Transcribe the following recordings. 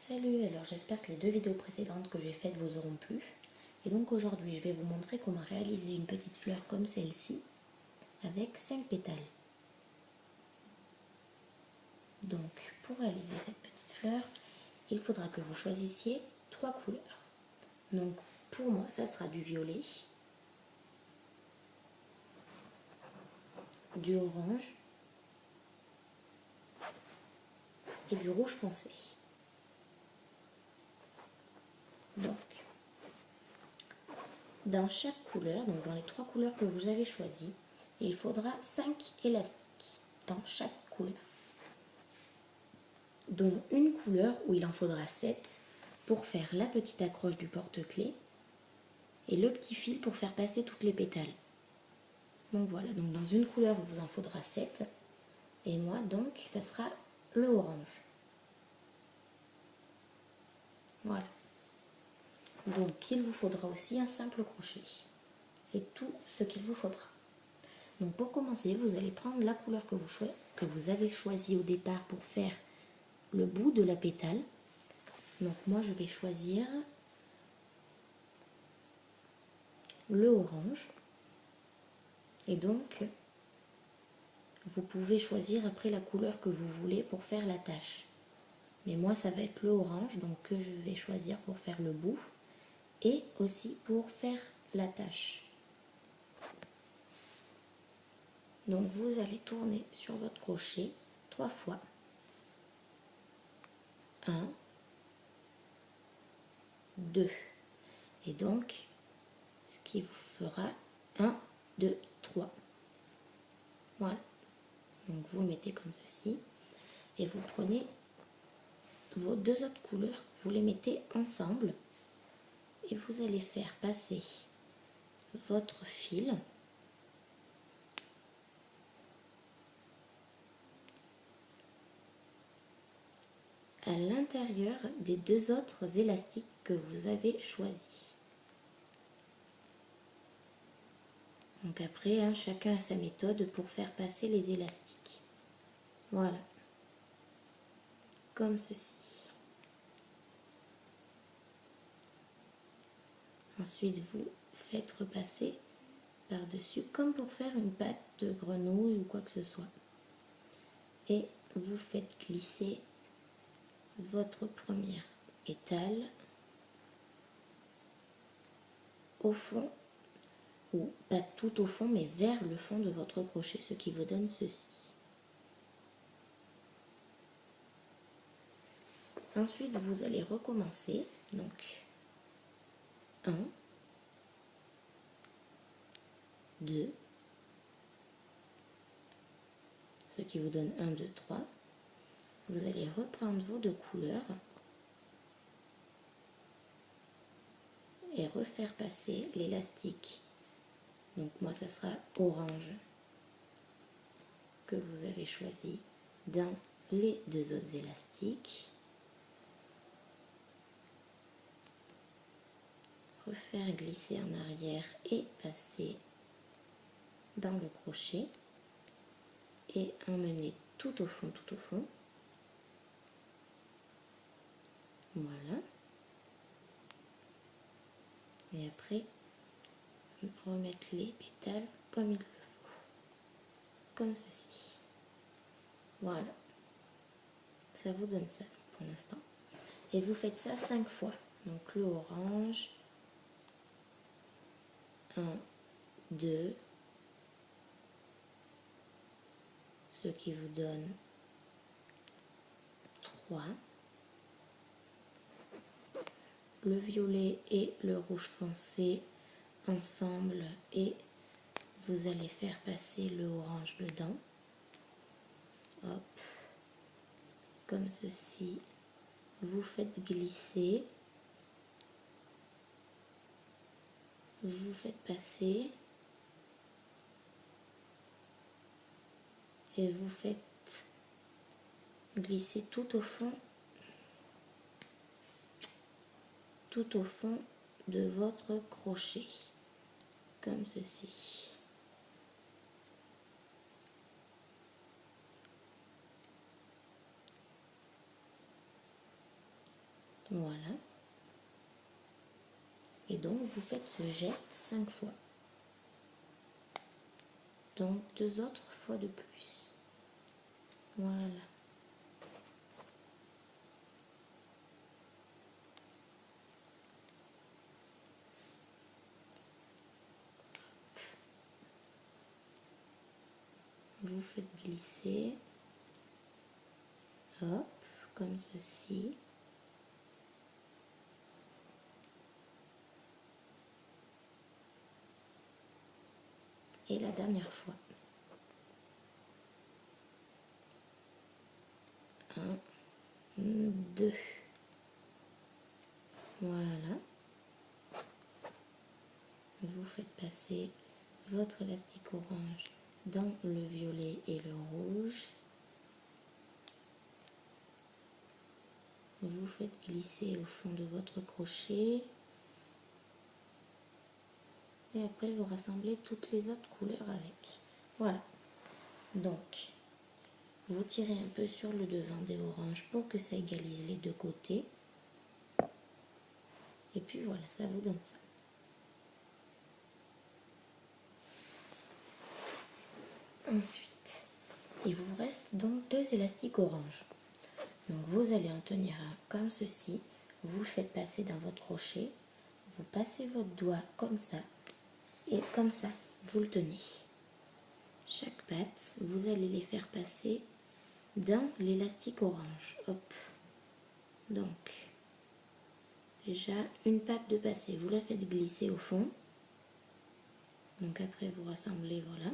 Salut, alors j'espère que les deux vidéos précédentes que j'ai faites vous auront plu. Et donc aujourd'hui je vais vous montrer comment réaliser une petite fleur comme celle-ci avec 5 pétales. Donc pour réaliser cette petite fleur, il faudra que vous choisissiez 3 couleurs. Donc pour moi ça sera du violet, du orange et du rouge foncé. Donc dans chaque couleur, donc dans les 3 couleurs que vous avez choisies, il faudra 5 élastiques dans chaque couleur, dont une couleur où il en faudra 7 pour faire la petite accroche du porte-clés et le petit fil pour faire passer toutes les pétales. Donc voilà, donc dans une couleur il vous en faudra 7 et moi donc ça sera le orange. Voilà. Donc il vous faudra aussi un simple crochet. C'est tout ce qu'il vous faudra. Donc pour commencer, vous allez prendre la couleur que vous avez choisie au départ pour faire le bout de la pétale. Donc moi je vais choisir le orange. Et donc vous pouvez choisir après la couleur que vous voulez pour faire la tache. Mais moi ça va être le orange, donc que je vais choisir pour faire le bout et aussi pour faire la tache. Donc vous allez tourner sur votre crochet 3 fois. 1, 2. Et donc, ce qui vous fera 1, 2, 3. Voilà. Donc vous le mettez comme ceci. Et vous prenez vos deux autres couleurs, vous les mettez ensemble. Et vous allez faire passer votre fil à l'intérieur des deux autres élastiques que vous avez choisis. Donc après, chacun a sa méthode pour faire passer les élastiques. Voilà. Comme ceci. Ensuite, vous faites repasser par-dessus, comme pour faire une pâte de grenouille ou quoi que ce soit. Et vous faites glisser votre première étale au fond, ou pas tout au fond, mais vers le fond de votre crochet, ce qui vous donne ceci. Ensuite, vous allez recommencer, donc 1, 2, ce qui vous donne 1, 2, 3. Vous allez reprendre vos deux couleurs et refaire passer l'élastique. Donc moi, ça sera orange que vous avez choisi dans les deux autres élastiques. Refaire glisser en arrière et passer dans le crochet et emmener tout au fond, tout au fond. Voilà. Et après, remettre les pétales comme il le faut. Comme ceci. Voilà. Ça vous donne ça pour l'instant. Et vous faites ça 5 fois. Donc le orange. 1, 2. Ce qui vous donne 3. Le violet et le rouge foncé ensemble et vous allez faire passer le orange dedans. Hop. Comme ceci. Vous faites glisser. Vous faites passer. Et vous faites glisser tout au fond de votre crochet, comme ceci. Voilà. Et donc, vous faites ce geste 5 fois. Donc, 2 autres fois de plus. Voilà. Vous faites glisser. Hop, comme ceci. Et la dernière fois. 1, 2. Voilà. Vous faites passer votre élastique orange dans le violet et le rouge. Vous faites glisser au fond de votre crochet. Et après, vous rassemblez toutes les autres couleurs avec. Voilà. Donc, vous tirez un peu sur le devant des oranges pour que ça égalise les deux côtés. Et puis voilà, ça vous donne ça. Ensuite, il vous reste donc 2 élastiques orange. Donc vous allez en tenir un comme ceci. Vous le faites passer dans votre crochet. Vous passez votre doigt comme ça. Et comme ça, vous le tenez. Chaque patte, vous allez les faire passer dans l'élastique orange. Hop. Donc, déjà, une patte de passé, vous la faites glisser au fond. Donc après, vous rassemblez, voilà.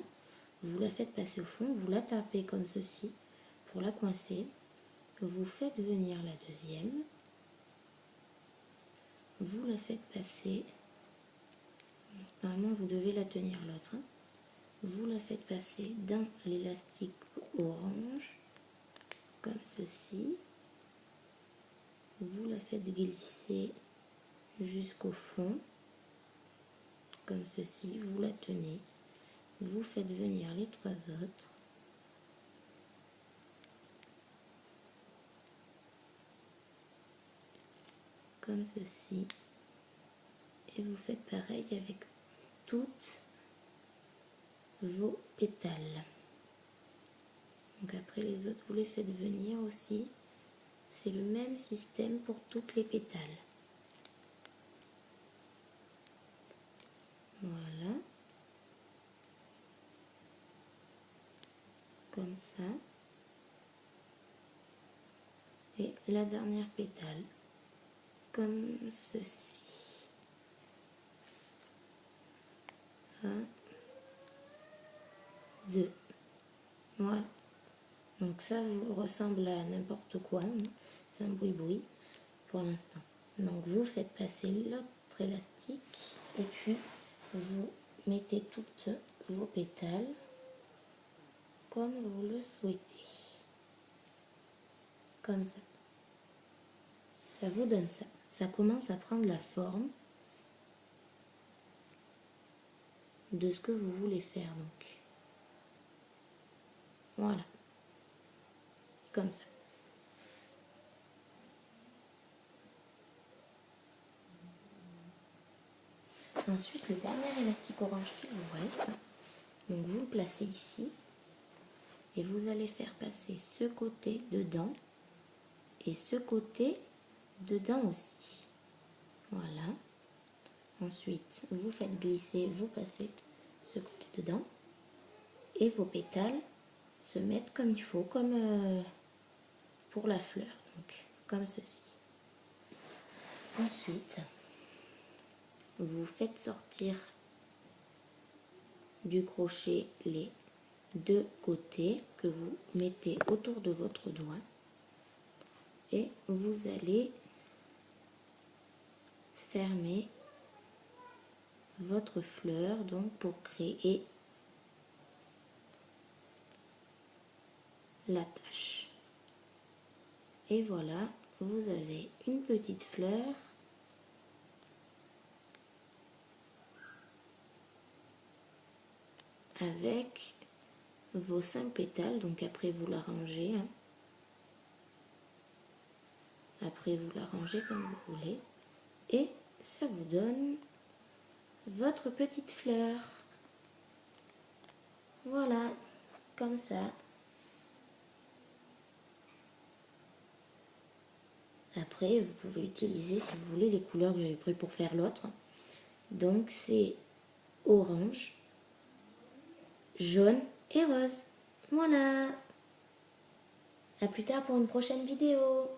Vous la faites passer au fond, vous la tapez comme ceci pour la coincer. Vous faites venir la deuxième. Vous la faites passer. Normalement, vous devez la tenir l'autre. Vous la faites passer dans l'élastique orange, comme ceci. Vous la faites glisser jusqu'au fond, comme ceci. Vous la tenez. Vous faites venir les 3 autres. Comme ceci. Et vous faites pareil avec toutes vos pétales. Donc après les autres, vous les faites venir aussi. C'est le même système pour toutes les pétales. Voilà. Comme ça. Et la dernière pétale. Comme ceci. 1, 2. Voilà. Donc ça vous ressemble à n'importe quoi. C'est un boui-boui pour l'instant. Donc vous faites passer l'autre élastique et puis vous mettez toutes vos pétales comme vous le souhaitez. Comme ça. Ça vous donne ça. Ça commence à prendre la forme de ce que vous voulez faire donc. Voilà. Comme ça. Ensuite, le dernier élastique orange qui vous reste, donc vous le placez ici et vous allez faire passer ce côté dedans et ce côté dedans aussi. Voilà. Ensuite, vous faites glisser, vous passez ce côté dedans et vos pétales se mettent comme il faut, comme pour la fleur, donc comme ceci. Ensuite, vous faites sortir du crochet les 2 côtés que vous mettez autour de votre doigt et vous allez fermer votre fleur donc pour créer la tache. Et voilà, vous avez une petite fleur avec vos 5 pétales, donc après vous la rangez, hein, Après, vous l'arrangez comme vous voulez. Et ça vous donne votre petite fleur. Voilà, comme ça. Après, vous pouvez utiliser, si vous voulez, les couleurs que j'avais pris pour faire l'autre. Donc, c'est orange, jaune et rose. Voilà. À plus tard pour une prochaine vidéo.